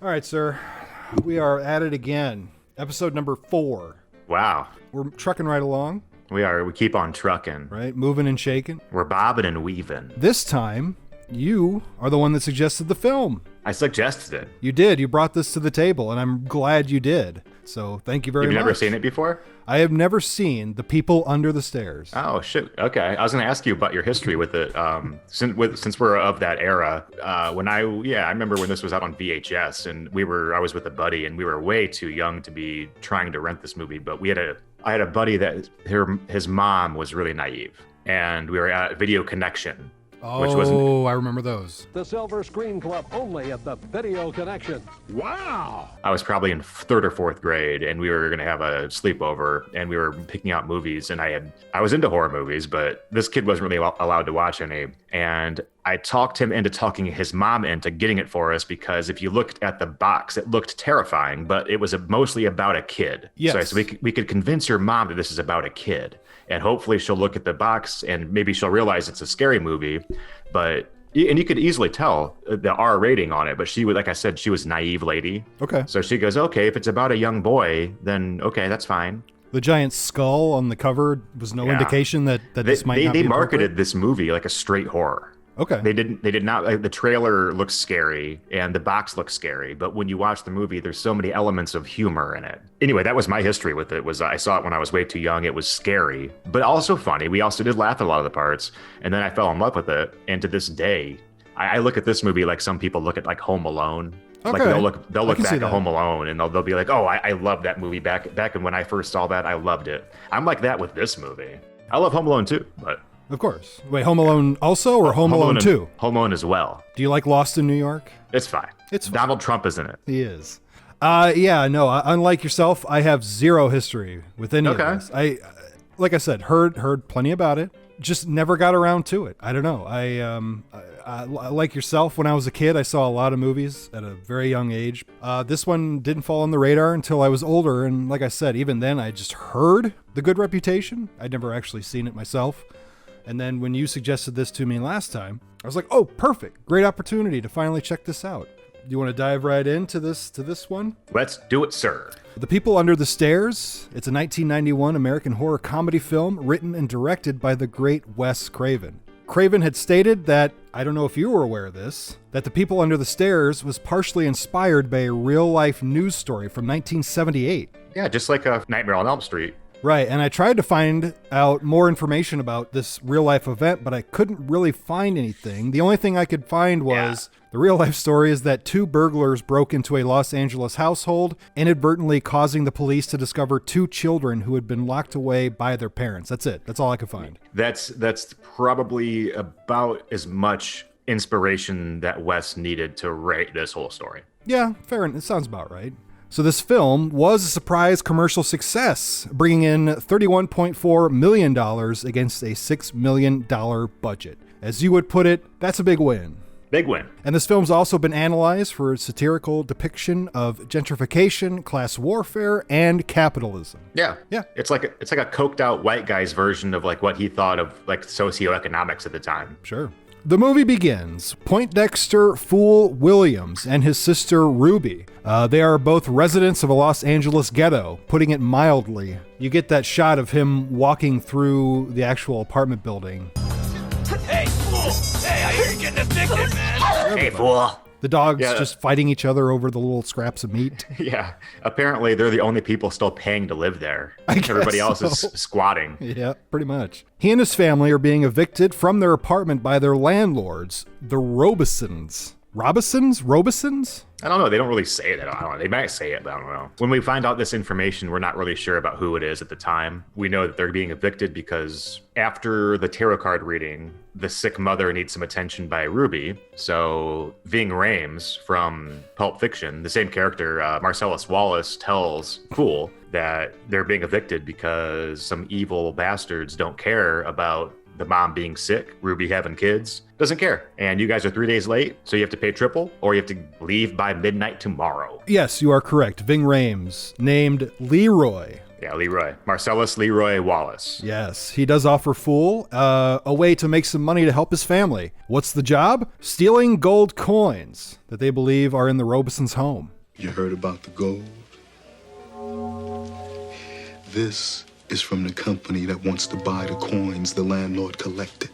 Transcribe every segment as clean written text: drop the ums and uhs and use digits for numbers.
All right, sir. We are at it again. Episode number 4. Wow. We're trucking right along. We are. We keep on trucking. Right? Moving and shaking. We're bobbing and weaving. This time, you are the one that suggested the film. I suggested it. You did. You brought this to the table, and I'm glad you did. So thank you very much. You've never seen it before? I have never seen The People Under the Stairs. Oh, shit. Okay. I was going to ask you about your history with it. Since we're of that era, I remember when this was out on VHS, and I was with a buddy, and we were way too young to be trying to rent this movie. But I had a buddy that his mom was really naive, and we were at Video Connection. Oh, I remember those. The Silver Screen Club only at the Video Connection. Wow. I was probably in 3rd or 4th grade, and we were going to have a sleepover, and we were picking out movies, and I was into horror movies, but this kid wasn't really allowed to watch any. And I talked him into talking his mom into getting it for us, because if you looked at the box, it looked terrifying, but it was mostly about a kid. Yes. So we could convince your mom that this is about a kid, and hopefully she'll look at the box and maybe she'll realize it's a scary movie. And you could easily tell the R rating on it, but she would, like I said, she was a naive lady. Okay. So she goes, okay, if it's about a young boy, then okay, that's fine. The giant skull on the cover was no indication that this might not be They marketed appropriate? this movie like a straight horror. Okay. They did not. Like, the trailer looks scary and the box looks scary, but when you watch the movie, there's so many elements of humor in it. Anyway, that was my history with it. I saw it when I was way too young. It was scary, but also funny. We also did laugh at a lot of the parts, and then I fell in love with it. And to this day, I look at this movie like some people look at like Home Alone. Okay. Like they'll look back see at that. Home Alone, and they'll be like, oh, I love that movie back when I first saw that. I loved it. I'm like that with this movie. I love Home Alone too, but. Of course. Wait, Home Alone also, or Home Alone 2? Home Alone as well. Do you like Lost in New York? It's fine. It's fine. Donald Trump is in it. He is. Unlike yourself, I have zero history with any of this. Like I said, heard plenty about it. Just never got around to it. I don't know. I like yourself, when I was a kid, I saw a lot of movies at a very young age. This one didn't fall on the radar until I was older. And like I said, even then, I just heard the good reputation. I'd never actually seen it myself. And then when you suggested this to me last time, I was like, oh, perfect. Great opportunity to finally check this out. Do you want to dive right into this one? Let's do it, sir. The People Under the Stairs. It's a 1991 American horror comedy film written and directed by the great Wes Craven. Craven had stated that, I don't know if you were aware of this, that The People Under the Stairs was partially inspired by a real-life news story from 1978. Yeah, just like a Nightmare on Elm Street. Right, and I tried to find out more information about this real-life event, but I couldn't really find anything. The only thing I could find was the real-life story is that 2 burglars broke into a Los Angeles household, inadvertently causing the police to discover 2 children who had been locked away by their parents. That's it. That's all I could find. That's probably about as much inspiration that Wes needed to write this whole story. Yeah, fair enough. It sounds about right. So this film was a surprise commercial success, bringing in $31.4 million against a $6 million budget. As you would put it, that's a big win. Big win. And this film's also been analyzed for its satirical depiction of gentrification, class warfare, and capitalism. Yeah. Yeah. It's like a coked out white guy's version of like what he thought of like socioeconomics at the time. Sure. The movie begins. Poindexter Fool Williams and his sister Ruby. They are both residents of a Los Angeles ghetto, putting it mildly. You get that shot of him walking through the actual apartment building. Hey, fool! Hey, I hear you're getting evicted, man! Hey, fool. The dogs just fighting each other over the little scraps of meat. Yeah. Apparently, they're the only people still paying to live there. Everybody else is squatting. Yeah, pretty much. He and his family are being evicted from their apartment by their landlords, the Robisons. Robisons? I don't know. They don't really say it. I don't know. They might say it, but I don't know. When we find out this information, we're not really sure about who it is at the time. We know that they're being evicted because after the tarot card reading, the sick mother needs some attention by Ruby. So Ving Rhames from Pulp Fiction, the same character, Marcellus Wallace, tells Fool that they're being evicted because some evil bastards don't care about the mom being sick, Ruby having kids, doesn't care. And you guys are 3 days late, so you have to pay triple, or you have to leave by midnight tomorrow. Yes, you are correct. Ving Rhames, named Leroy. Yeah, Leroy. Marcellus Leroy Wallace. Yes, he does offer Fool a way to make some money to help his family. What's the job? Stealing gold coins that they believe are in the Robesons' home. You heard about the gold? This is from the company that wants to buy the coins the landlord collected.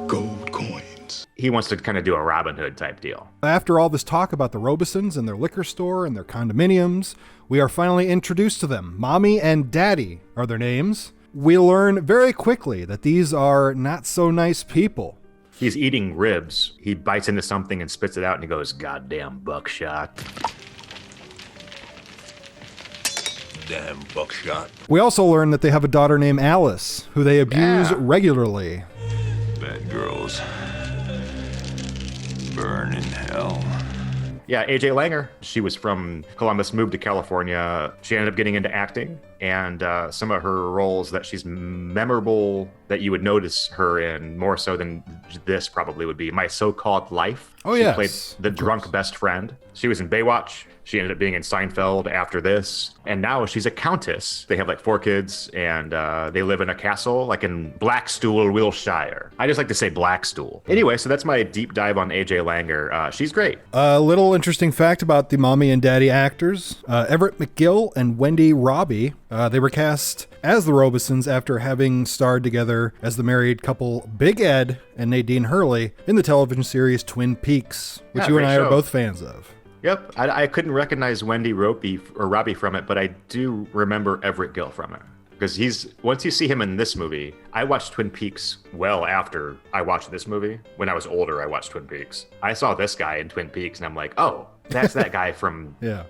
Gold coins. He wants to kind of do a Robin Hood type deal. After all this talk about the Robesons and their liquor store and their condominiums, we are finally introduced to them. Mommy and Daddy are their names. We learn very quickly that these are not so nice people. He's eating ribs. He bites into something and spits it out and he goes, "Goddamn buckshot." Damn buckshot. We also learn that they have a daughter named Alice, who they abuse regularly. Bad girls. Burn in hell. Yeah, AJ Langer. She was from Columbus, moved to California. She ended up getting into acting, and some of her roles that she's memorable that you would notice her in more so than this probably would be My So-Called Life. Oh, she yes, played the drunk best friend. She was in Baywatch. She ended up being in Seinfeld after this. And now she's a countess. They have like 4 kids and they live in a castle like in Blackstool, Wiltshire. I just like to say Blackstool. Anyway, so that's my deep dive on AJ Langer. She's great. A little interesting fact about the mommy and daddy actors. Everett McGill and Wendy Robie, they were cast as the Robesons after having starred together as the married couple Big Ed and Nadine Hurley in the television series Twin Peaks, which you and I are both fans of. Yep, I couldn't recognize Wendy Robie from it, but I do remember Everett McGill from it. Because once you see him in this movie, I watched Twin Peaks well after I watched this movie. When I was older, I watched Twin Peaks. I saw this guy in Twin Peaks and I'm like, oh, that's that guy from... Yeah.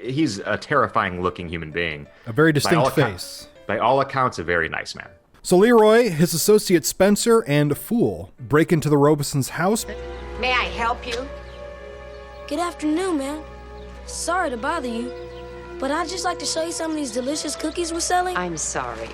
He's a terrifying looking human being. A very distinct face. By all accounts, a very nice man. So Leroy, his associate Spencer, and Fool break into the Robesons' house. May I help you? Good afternoon, ma'am. Sorry to bother you, but I'd just like to show you some of these delicious cookies we're selling. I'm sorry.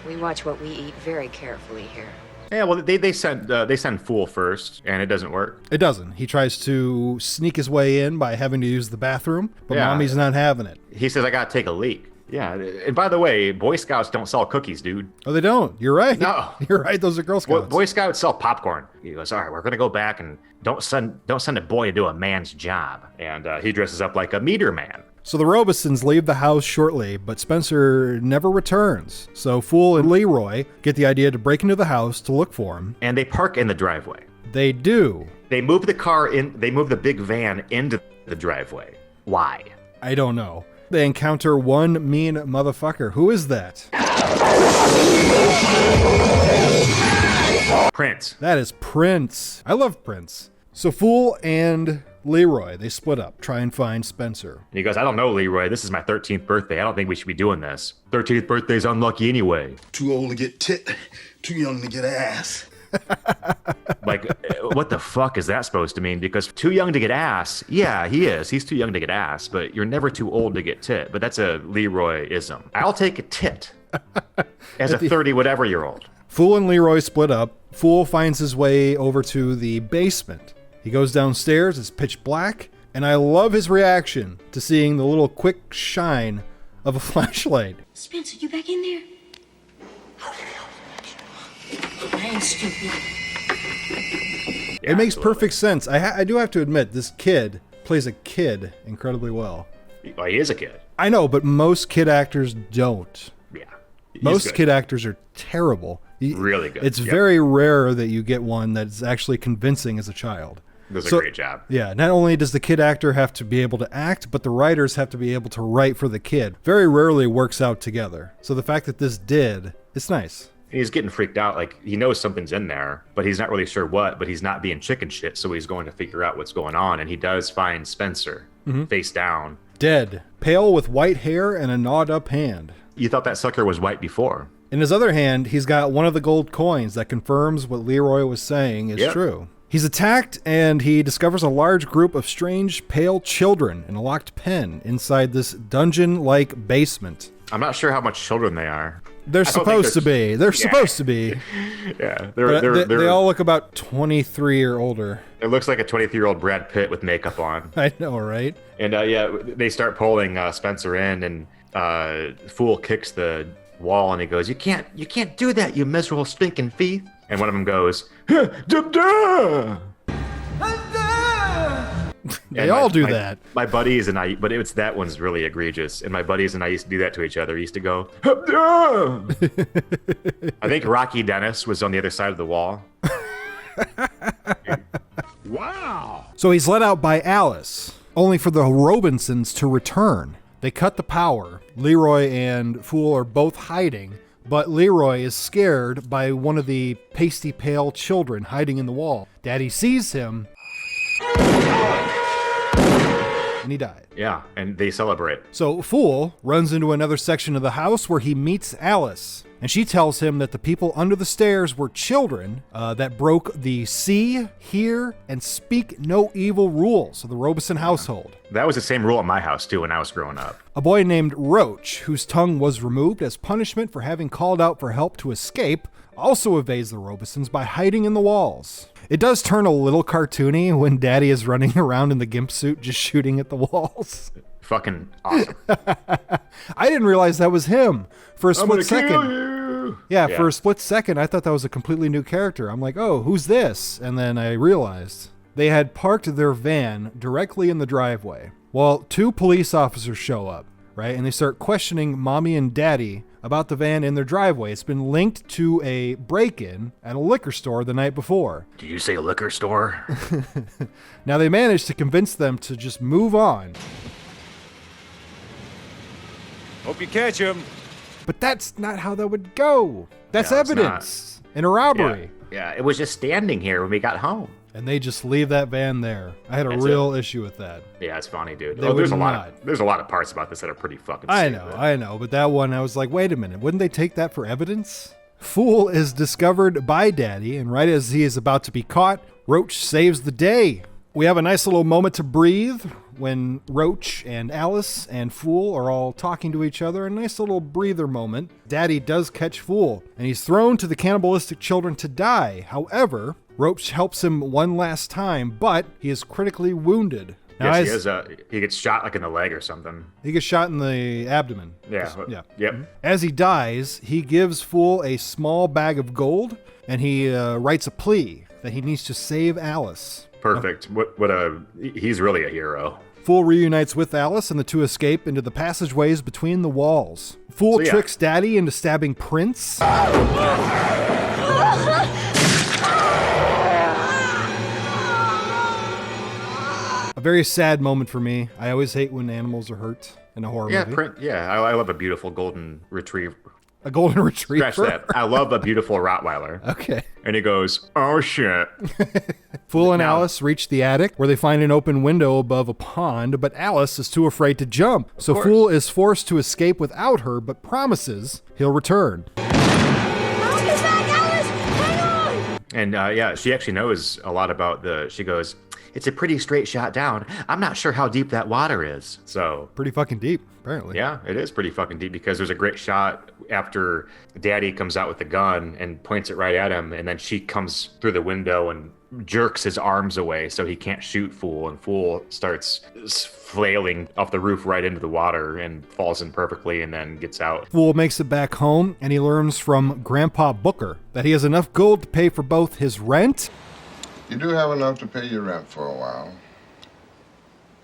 We watch what we eat very carefully here. Yeah, well, they send Fool first, and it doesn't work. It doesn't. He tries to sneak his way in by having to use the bathroom, but Mommy's not having it. He says, I gotta take a leak. Yeah, and by the way, Boy Scouts don't sell cookies, dude. Oh, they don't? You're right. No. You're right, those are Girl Scouts. Boy Scouts sell popcorn. He goes, all right, we're gonna go back and don't send a boy to do a man's job. And he dresses up like a meter man. So the Robesons leave the house shortly, but Spencer never returns. So Fool and Leroy get the idea to break into the house to look for him. And they park in the driveway. They do. They move the big van into the driveway. Why? I don't know. They encounter one mean motherfucker. Who is that? Prince. That is Prince. I love Prince. So Fool and Leroy, they split up, try and find Spencer. And he goes, I don't know, Leroy. This is my 13th birthday. I don't think we should be doing this. 13th birthday's unlucky anyway. Too old to get tit, too young to get ass. Like, what the fuck is that supposed to mean? Because too young to get ass, yeah, he is. He's too young to get ass, but you're never too old to get tit. But that's a Leroy-ism. I'll take a tit as a 30-whatever-year-old. Fool and Leroy split up. Fool finds his way over to the basement. He goes downstairs, it's pitch black, and I love his reaction to seeing the little quick shine of a flashlight. Spencer, you back in there? I ain't stupid. It makes perfect sense. I do have to admit, this kid plays a kid incredibly well. Well, he is a kid. I know, but most kid actors don't. Yeah. Most kid actors are terrible. Really good. It's very rare that you get one that's actually convincing as a child. Does a great job. Yeah, not only does the kid actor have to be able to act, but the writers have to be able to write for the kid. Very rarely works out together. So the fact that this did, it's nice. He's getting freaked out. Like, he knows something's in there, but he's not really sure what, but he's not being chicken shit, so he's going to figure out what's going on. And he does find Spencer face down. Dead. Pale with white hair and a gnawed up hand. You thought that sucker was white before. In his other hand, he's got one of the gold coins that confirms what Leroy was saying is true. He's attacked, and he discovers a large group of strange, pale children in a locked pen inside this dungeon-like basement. I'm not sure how much children they are. They're supposed to be. They're supposed to be. Yeah. They all look about 23 or older. It looks like a 23-year-old Brad Pitt with makeup on. I know, right? And they start pulling Spencer in, and Fool kicks the wall, and he goes, "You can't do that, you miserable stinking thief." And one of them goes, "Duh." They all do that. My buddies and I, but that one's really egregious. And my buddies and I used to do that to each other. We used to go, "Duh." I think Rocky Dennis was on the other side of the wall. Wow. So he's let out by Alice, only for the Robinsons to return. They cut the power. Leroy and Fool are both hiding, but Leroy is scared by one of the pasty pale children hiding in the wall. Daddy sees him, and he died. Yeah, and they celebrate. So Fool runs into another section of the house where he meets Alice, and she tells him that the people under the stairs were children that broke the see, hear, and speak no evil rules of the Robison household. That was the same rule at my house, too, when I was growing up. A boy named Roach, whose tongue was removed as punishment for having called out for help to escape, also evades the Robisons by hiding in the walls. It does turn a little cartoony when Daddy is running around in the gimp suit just shooting at the walls. Fucking awesome. I didn't realize that was him for a split second. Kill you. Yeah, for a split second, I thought that was a completely new character. I'm like, oh, who's this? And then I realized they had parked their van directly in the driveway. Well, 2 police officers show up, right? And they start questioning Mommy and Daddy about the van in their driveway. It's been linked to a break-in at a liquor store the night before. Did you say a liquor store? Now they managed to convince them to just move on. Hope you catch him. But that's not how that would go. That's No, it's evidence in a robbery. Yeah, it was just standing here when we got home. And they just leave that van there. I had a That's real issue with that. Yeah, it's funny, dude. They would There's a not. lot of parts about this that are pretty fucking I stupid. know. But that one, I was like, wait a minute. Wouldn't they take that for evidence? Fool is discovered by Daddy, and right as he is about to be caught, Roach saves the day. We have a nice little moment to breathe when Roach and Alice and Fool are all talking to each other. A nice little breather moment. Daddy does catch Fool, and he's thrown to the cannibalistic children to die. However, Roach helps him one last time, but he is critically wounded. Now, Yes, he gets shot like in the leg or something. he gets shot in the abdomen. Yeah. Yep. As he dies, he gives Fool a small bag of gold, and he writes a plea that he needs to save Alice. Perfect. He's really a hero. Fool reunites with Alice, and the two escape into the passageways between the walls. Fool tricks Daddy into stabbing Prince. A very sad moment for me. I always hate when animals are hurt in a horror movie. I love a beautiful golden retriever. A golden retriever? Scratch that. I love a beautiful Rottweiler. Okay. And he goes, "Oh shit." Fool and Alice reach the attic where they find an open window above a pond, but Alice is too afraid to jump. So Fool is forced to escape without her, but promises he'll return. I'll be back, Alice! Hang on! And she actually knows a lot about she goes, "It's a pretty straight shot down. I'm not sure how deep that water is." So Pretty fucking deep, apparently. yeah, it is pretty fucking deep because there's a great shot after Daddy comes out with the gun and points it right at him, and then she comes through the window and jerks his arms away so he can't shoot Fool, and Fool starts flailing off the roof right into the water and falls in perfectly and then gets out. Fool makes it back home, and he learns from Grandpa Booker that he has enough gold to pay for both his rent. You do have enough to pay your rent for a while.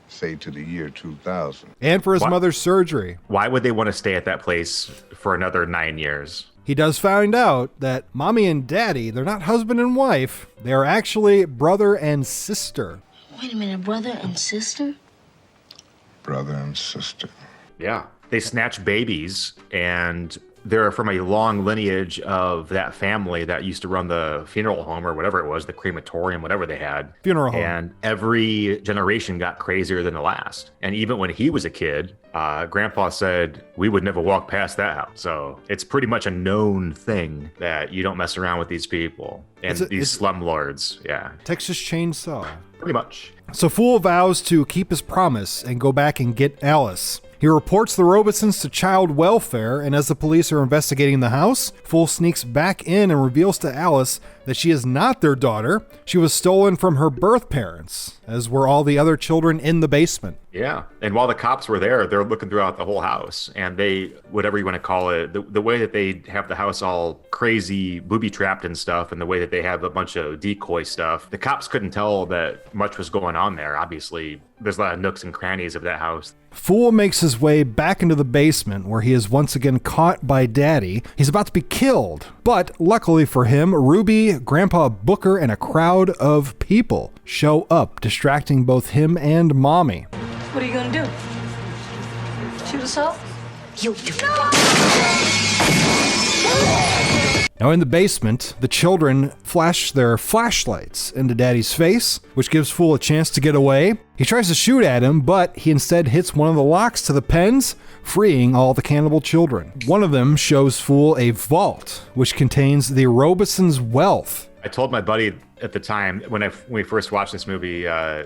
Say to the year 2000. And for his mother's surgery. Why would they want to stay at that place for another 9 years? He does find out that Mommy and Daddy, they're not husband and wife. They are actually brother and sister. Wait a minute, brother and sister? Brother and sister. Yeah. They snatch babies, and they're from a long lineage of that family that used to run the funeral home or whatever it was, the crematorium, whatever they had. Funeral home. And every generation got crazier than the last. And even when he was a kid, Grandpa said we would never walk past that house. So it's pretty much a known thing that you don't mess around with these people and these slumlords. Yeah, Texas Chainsaw. pretty much. So Fool vows to keep his promise and go back and get Alice. He He reports the Robesons to child welfare, and as the police are investigating the house, Fool sneaks back in and reveals to Alice that she is not their daughter. She was stolen from her birth parents, as were all the other children in the basement. Yeah. And while the cops were there, they're looking throughout the whole house, and they, whatever you want to call it, the way that they have the house all crazy booby trapped and stuff, and the way that they have a bunch of decoy stuff, the cops couldn't tell that much was going on there. Obviously, there's a lot of nooks and crannies of that house. Fool makes his way back into the basement, where he is once again caught by Daddy. He's about to be killed, but luckily for him, Ruby, Grandpa Booker, and a crowd of people show up, distracting both him and Mommy. What are you gonna do? Shoot us all? Now in the basement, the children flash their flashlights into Daddy's face, which gives Fool a chance to get away. He tries to shoot at him, but he instead hits one of the locks to the pens, freeing all the cannibal children. One of them shows Fool a vault, which contains the Robesons' wealth. I told my buddy at the time, when we first watched this movie,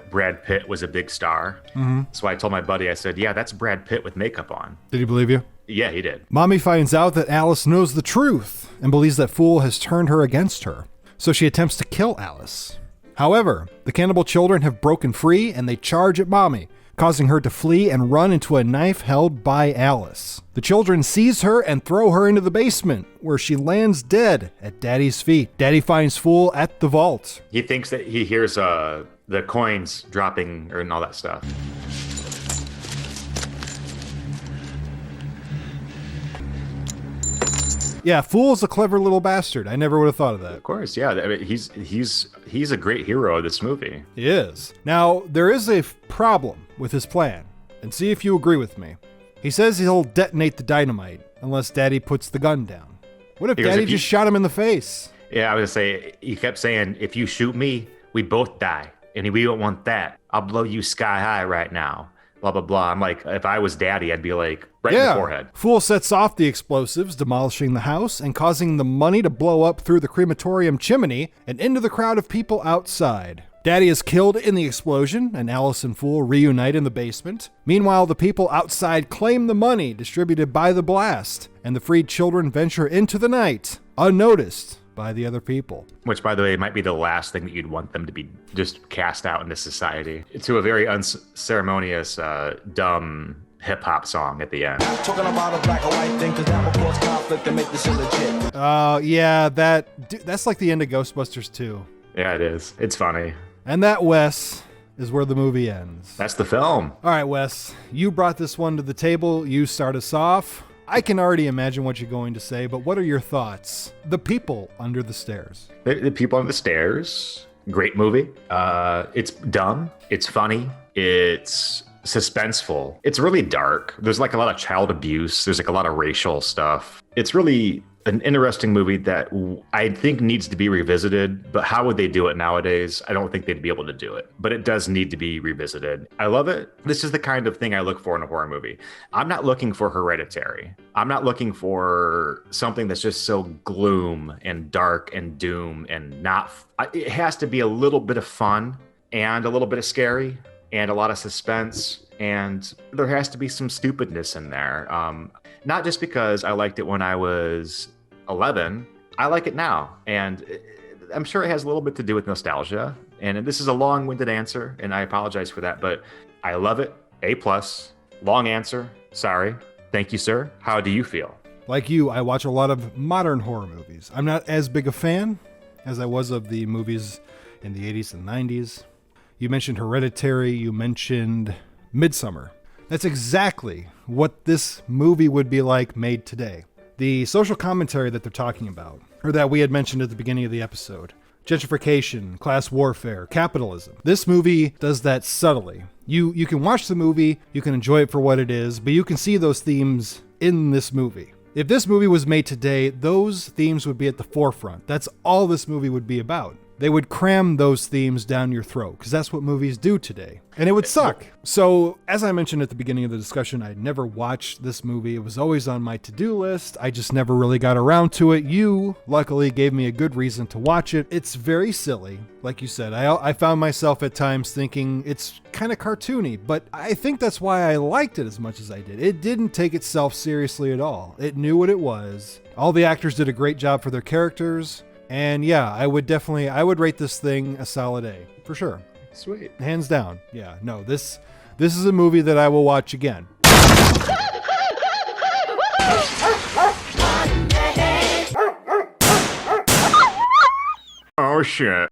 Brad Pitt was a big star. Mm-hmm. So I told my buddy, I said, yeah, that's Brad Pitt with makeup on. Did he believe you? Yeah, he did. Mommy finds out that Alice knows the truth and believes that Fool has turned her against her. So she attempts to kill Alice. However, the cannibal children have broken free and they charge at Mommy, causing her to flee and run into a knife held by Alice. The children seize her and throw her into the basement, where she lands dead at Daddy's feet. Daddy finds Fool at the vault. He thinks that he hears the coins dropping and all that stuff. Yeah, Fool's a clever little bastard. I never would have thought of that. Of course, yeah. I mean, he's a great hero of this movie. He is. Now, there is a problem with his plan, and see if you agree with me. He says he'll detonate the dynamite unless Daddy puts the gun down. What if Daddy just shot him in the face? Yeah, I was gonna say, he kept saying, if you shoot me, we both die. And we don't want that. I'll blow you sky high right now. Blah, blah, blah. I'm like, if I was Daddy, I'd be like, right in the forehead. Fool sets off the explosives, demolishing the house and causing the money to blow up through the crematorium chimney and into the crowd of people outside. Daddy is killed in the explosion, and Alice and Fool reunite in the basement. Meanwhile, the people outside claim the money distributed by the blast, and the freed children venture into the night, unnoticed by the other people. Which, by the way, might be the last thing that you'd want them to be just cast out into society. To a very unceremonious, dumb hip-hop song at the end. Talking about a black or white thing, 'cause that will cause conflict and make this illegit. Yeah, that's like the end of Ghostbusters 2. Yeah, it is. It's funny. And that, Wes, is where the movie ends. That's the film. All right, Wes, you brought this one to the table. You start us off. I can already imagine what you're going to say, but what are your thoughts? The People Under the Stairs. The People Under the Stairs. Great movie. It's dumb. It's funny. It's suspenseful. It's really dark. There's like a lot of child abuse. There's like a lot of racial stuff. It's really an interesting movie that I think needs to be revisited, but how would they do it nowadays? I don't think they'd be able to do it, but it does need to be revisited. I love it. This is the kind of thing I look for in a horror movie. I'm not looking for Hereditary. I'm not looking for something that's just so gloom and dark and doom and not, it has to be a little bit of fun and a little bit of scary and a lot of suspense, and there has to be some stupidness in there. Not just because I liked it when I was 11, I like it now. And I'm sure it has a little bit to do with nostalgia. And this is a long-winded answer, and I apologize for that, but I love it. A+. Long answer. Sorry. Thank you, sir. How do you feel? Like you, I watch a lot of modern horror movies. I'm not as big a fan as I was of the movies in the 80s and 90s. You mentioned Hereditary. You mentioned Midsommar. That's exactly what this movie would be like made today. The social commentary that they're talking about, or that we had mentioned at the beginning of the episode, gentrification, class warfare, capitalism. This movie does that subtly. You can watch the movie, you can enjoy it for what it is, but you can see those themes in this movie. If this movie was made today, those themes would be at the forefront. That's all this movie would be about. They would cram those themes down your throat because that's what movies do today. And it would suck. So, as I mentioned at the beginning of the discussion, I'd never watched this movie. It was always on my to-do list. I just never really got around to it. You, luckily, gave me a good reason to watch it. It's very silly. Like you said, I found myself at times thinking it's kind of cartoony, but I think that's why I liked it as much as I did. It didn't take itself seriously at all. It knew what it was. All the actors did a great job for their characters. And yeah, I would rate this thing a solid A, for sure. Sweet. Hands down. Yeah, no, this is a movie that I will watch again. Oh shit.